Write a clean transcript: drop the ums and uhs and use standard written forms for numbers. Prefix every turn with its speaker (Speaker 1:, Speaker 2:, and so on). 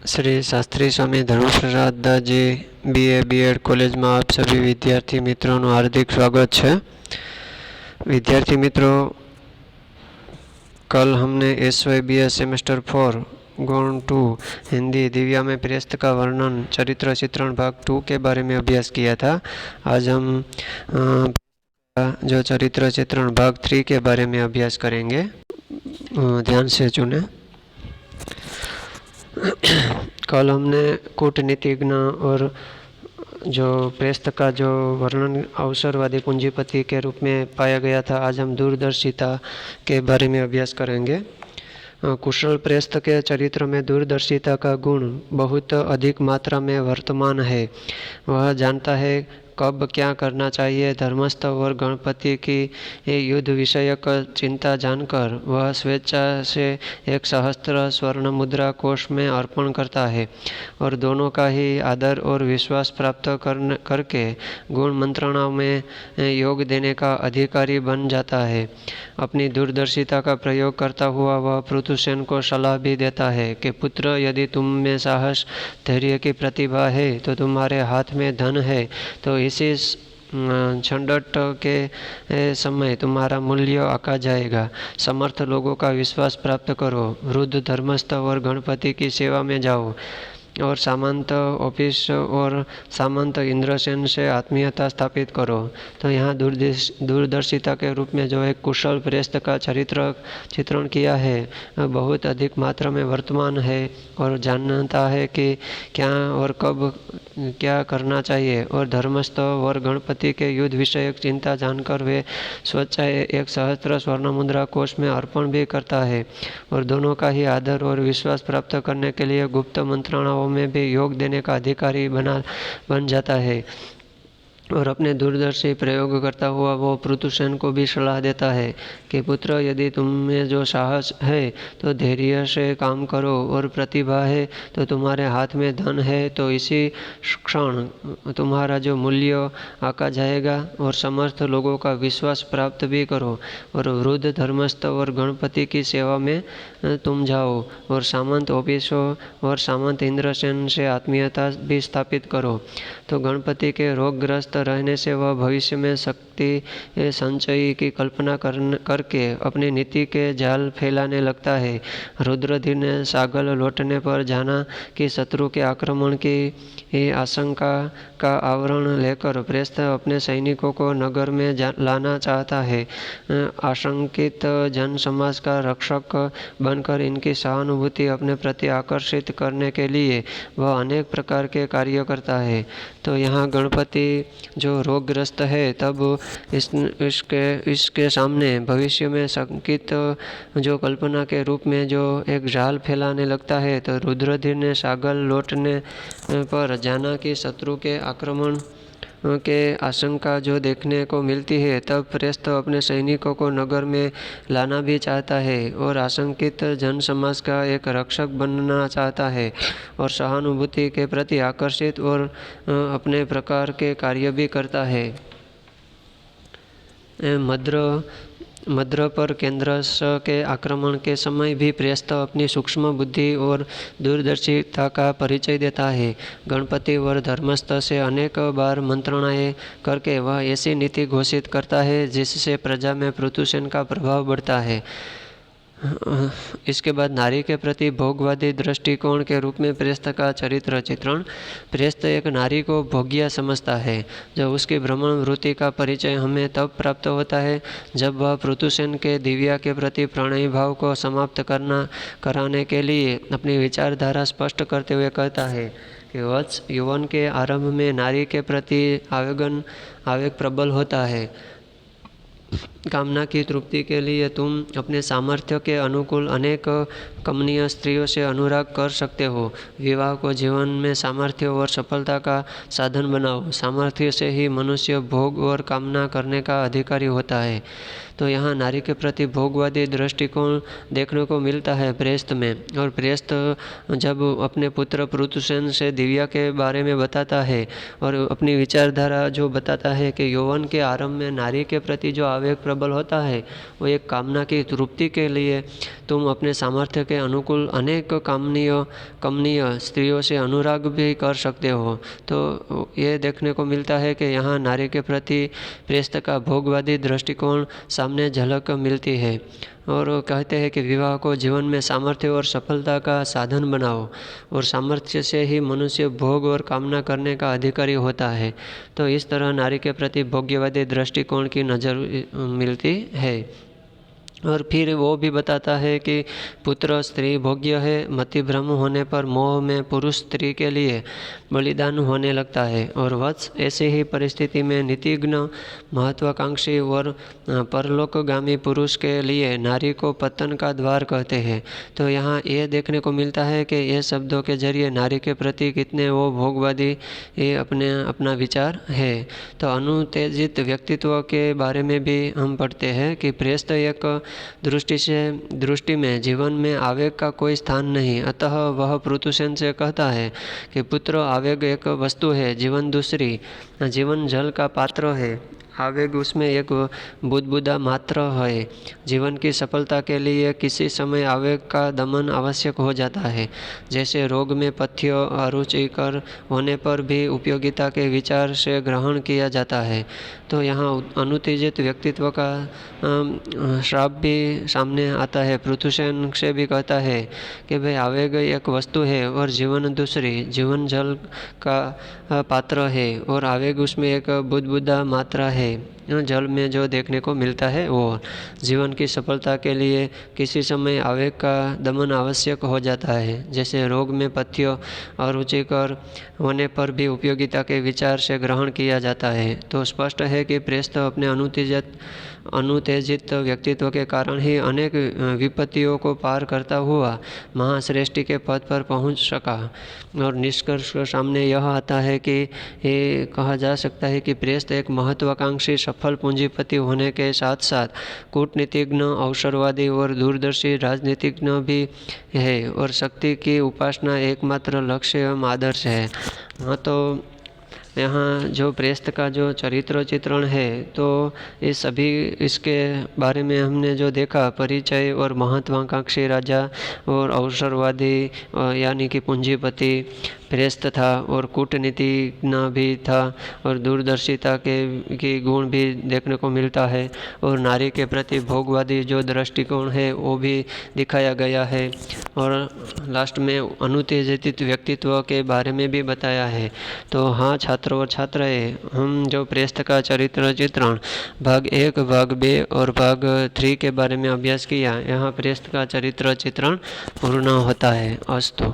Speaker 1: श्री शास्त्री स्वामी धर्मप्रसाद दाजी BA B.Ed college में आप सभी विद्यार्थी मित्रों हार्दिक स्वागत है। विद्यार्थी मित्रों, कल हमने SYBS सेमेस्टर 4 गुण 2 हिंदी दिव्या में प्रेस्त का वर्णन चरित्र चित्रण भाग 2 के बारे में अभ्यास किया था। आज हम जो चरित्र चित्रण भाग 3 के बारे में अभ्यास करेंगे। ध्यान से सुने। कल हमने कूटनीतिज्ञ और जो प्रेस्त का जो वर्णन अवसरवादी पूंजीपति के रूप में पाया गया था, आज हम दूरदर्शिता के बारे में अभ्यास करेंगे। कुशल प्रेस्त के चरित्र में दूरदर्शिता का गुण बहुत अधिक मात्रा में वर्तमान है। वह जानता है कब क्या करना चाहिए। धर्मस्थ और गणपति की युद्ध विषयक चिंता जानकर वह स्वेच्छा से 1 सहस्त्र स्वर्ण मुद्रा कोष में अर्पण करता है और दोनों का ही आदर और विश्वास प्राप्त करके गुण मंत्रणा में योग देने का अधिकारी बन जाता है। अपनी दूरदर्शिता का प्रयोग करता हुआ वह पृथुसेन को सलाह भी देता है कि पुत्र, यदि तुम में साहस धैर्य की प्रतिभा है तो तुम्हारे हाथ में धन है, तो इसी झंझट के समय तुम्हारा मूल्य आका जाएगा। समर्थ लोगों का विश्वास प्राप्त करो, वृद्ध धर्मस्थ और गणपति की सेवा में जाओ और सामंत ऑफिस और सामंत इंद्रसेन से आत्मीयता स्थापित करो। तो यहाँ दूरदर्शिता के रूप में जो एक कुशल प्रेस्त का चरित्र चित्रण किया है, बहुत अधिक मात्रा में वर्तमान है और जानता है कि क्या और कब क्या करना चाहिए। और धर्मस्थ और गणपति के युद्ध विषयक चिंता जानकर वे स्वेच्छाएं 1 सहस्त्र स्वर्ण मुद्रा कोष में अर्पण भी करता है और दोनों का ही आदर और विश्वास प्राप्त करने के लिए गुप्त मंत्रणाओं में भी योग देने का अधिकारी बन जाता है। और अपने दूरदर्शी प्रयोग करता हुआ वो पृथुसेन को भी सलाह देता है कि पुत्र, यदि तुम में जो साहस है तो धैर्य से काम करो और प्रतिभा है तो तुम्हारे हाथ में धन है, तो इसी क्षण तुम्हारा जो मूल्य आका जाएगा और समर्थ लोगों का विश्वास प्राप्त भी करो और वृद्ध धर्मस्थ और गणपति की सेवा में तुम जाओ और सामंत ऑफिसों और सामंत इंद्रसेन से आत्मीयता भी स्थापित करो। तो गणपति के रोगग्रस्त रहने से वह भविष्य में शक्ति संचय की कल्पना करके अपनी नीति के जाल फैलाने लगता है। रुद्रधीर ने सागल लौटने पर जाना कि शत्रु के आक्रमण की आशंका का आवरण लेकर प्रेस्त अपने सैनिकों को नगर में लाना चाहता है। आशंकित जन समाज का रक्षक बनकर इनकी सहानुभूति अपने प्रति आकर्षित करने के लिए वह अनेक प्रकार के कार्य करता है। तो यहाँ गणपति जो रोगग्रस्त है, तब इसके सामने भविष्य में संकित जो कल्पना के रूप में जो एक जाल फैलाने लगता है। तो रुद्रधीर ने सागल लौटने पर जाना कि शत्रु के आक्रमण के आशंका जो देखने को मिलती है, तब प्रेस्त अपने सैनिकों को नगर में लाना भी चाहता है और आशंकित जन समाज का एक रक्षक बनना चाहता है और सहानुभूति के प्रति आकर्षित और अपने प्रकार के कार्य भी करता है। मद्र पर केंद्रश के आक्रमण के समय भी प्रेस्त अपनी सूक्ष्म बुद्धि और दूरदर्शिता का परिचय देता है। गणपति और धर्मस्थ से अनेक बार मंत्रणाएं करके वह ऐसी नीति घोषित करता है जिससे प्रजा में पृथुसेन का प्रभाव बढ़ता है। इसके बाद नारी के प्रति भोगवादी दृष्टिकोण के रूप में प्रेस्त का चरित्र चित्रण। प्रेस्त एक नारी को भोग्य समझता है। जब उसकी भ्रमण वृत्ति का परिचय हमें तब प्राप्त होता है जब वह पृथुसेन के दिव्या के प्रति प्रणयी भाव को समाप्त कराने के लिए अपनी विचारधारा स्पष्ट करते हुए कहता है कि वत्स, यौवन के आरंभ में नारी के प्रति आवेग प्रबल होता है। कामना की तृप्ति के लिए तुम अपने सामर्थ्य के अनुकूल अनेक कमनीय स्त्रियों से अनुराग कर सकते हो। विवाह को जीवन में सामर्थ्य और सफलता का साधन बनाओ। सामर्थ्य से ही मनुष्य भोग और कामना करने का अधिकारी होता है। तो यहाँ नारी के प्रति भोगवादी दृष्टिकोण देखने को मिलता है प्रेस्त में। और प्रेस्त जब अपने पुत्र पृथुसेन से दिव्या के बारे में बताता है और अपनी विचारधारा जो बताता है कि यौवन के आरंभ में नारी के प्रति जो आवेग प्रबल होता है वो एक कामना की तृप्ति के लिए तुम अपने सामर्थ्य के अनुकूल अनेक कमनीय स्त्रियों से अनुराग भी कर सकते हो। तो ये देखने को मिलता है कि यहाँ नारी के प्रति प्रेस्त का भोगवादी दृष्टिकोण सामने झलक मिलती है। और कहते हैं कि विवाह को जीवन में सामर्थ्य और सफलता का साधन बनाओ और सामर्थ्य से ही मनुष्य भोग और कामना करने का अधिकारी होता है। तो इस तरह नारी के प्रति भोग्यवादी दृष्टिकोण की नज़र मिलती है। और फिर वो भी बताता है कि पुत्र स्त्री भोग्य है, मति भ्रम होने पर मोह में पुरुष स्त्री के लिए बलिदान होने लगता है। और वत्स ऐसी ही परिस्थिति में नीतिज्ञ महत्वाकांक्षी और परलोकगामी पुरुष के लिए नारी को पतन का द्वार कहते हैं। तो यहाँ ये देखने को मिलता है कि ये शब्दों के जरिए नारी के प्रति कितने वो भोगवादी ये अपना विचार है। तो अनुतेजित व्यक्तित्व के बारे में भी हम पढ़ते हैं कि प्रेस्त एक दृष्टि में जीवन में आवेग का कोई स्थान नहीं। अतः वह पृथुसेन से कहता है कि पुत्र आवेग एक वस्तु है, जीवन दूसरी, जीवन जल का पात्र है, आवेग उसमें एक बुदबुदा मात्र है। जीवन की सफलता के लिए किसी समय आवेग का दमन आवश्यक हो जाता है। जैसे रोग में पथ्य अरुचिकर होने पर भी उपयोगिता के विचार से ग्रहण किया जाता है। तो यहाँ अनुत्तेजित व्यक्तित्व का श्राप भी सामने आता है। पृथुसेन से भी कहता है कि भाई आवेग एक वस्तु है और जीवन दूसरी, जीवन जल का पात्र है और आवेग उसमें एक बुदबुदा मात्रा है, जल में जो देखने को मिलता है वो। जीवन की सफलता के लिए किसी समय आवेग का दमन आवश्यक हो जाता है। जैसे रोग में पथ्य और रुचिकर होने पर भी उपयोगिता के विचार से ग्रहण किया जाता है। तो स्पष्ट है कि प्रेस्त अपने अनुतेजित व्यक्तित्व के कारण ही अनेक विपत्तियों को पार करता हुआ महाश्रेष्ठी के पद पर पहुंच सका। और निष्कर्ष सामने यह आता है कि ये कहा जा सकता है कि प्रेस्त एक महत्वाकांक्षी सफल पूंजीपति होने के साथ साथ कूटनीतिज्ञ, अवसरवादी और दूरदर्शी राजनीतिज्ञ भी है और शक्ति की उपासना एकमात्र लक्ष्य एवं आदर्श है। हाँ, तो यहाँ जो प्रेस्त का जो चरित्र चित्रण है तो ये सभी इसके बारे में हमने जो देखा, परिचय और महत्वाकांक्षी राजा और अवसरवादी यानी कि पूंजीपति प्रेस्त था और कूटनीतिज्ञ भी था और दूरदर्शिता की गुण भी देखने को मिलता है और नारी के प्रति भोगवादी जो दृष्टिकोण है वो भी दिखाया गया है और लास्ट में अनुत्तेजित व्यक्तित्व के बारे में भी बताया है। तो हाँ छात्रों और छात्राएं, हम जो प्रेस्त का चरित्र चित्रण भाग 1, भाग 2 और भाग 3 के बारे में अभ्यास किया, यहाँ प्रेस्त का चरित्र चित्रण पूर्ण होता है। अस्तु।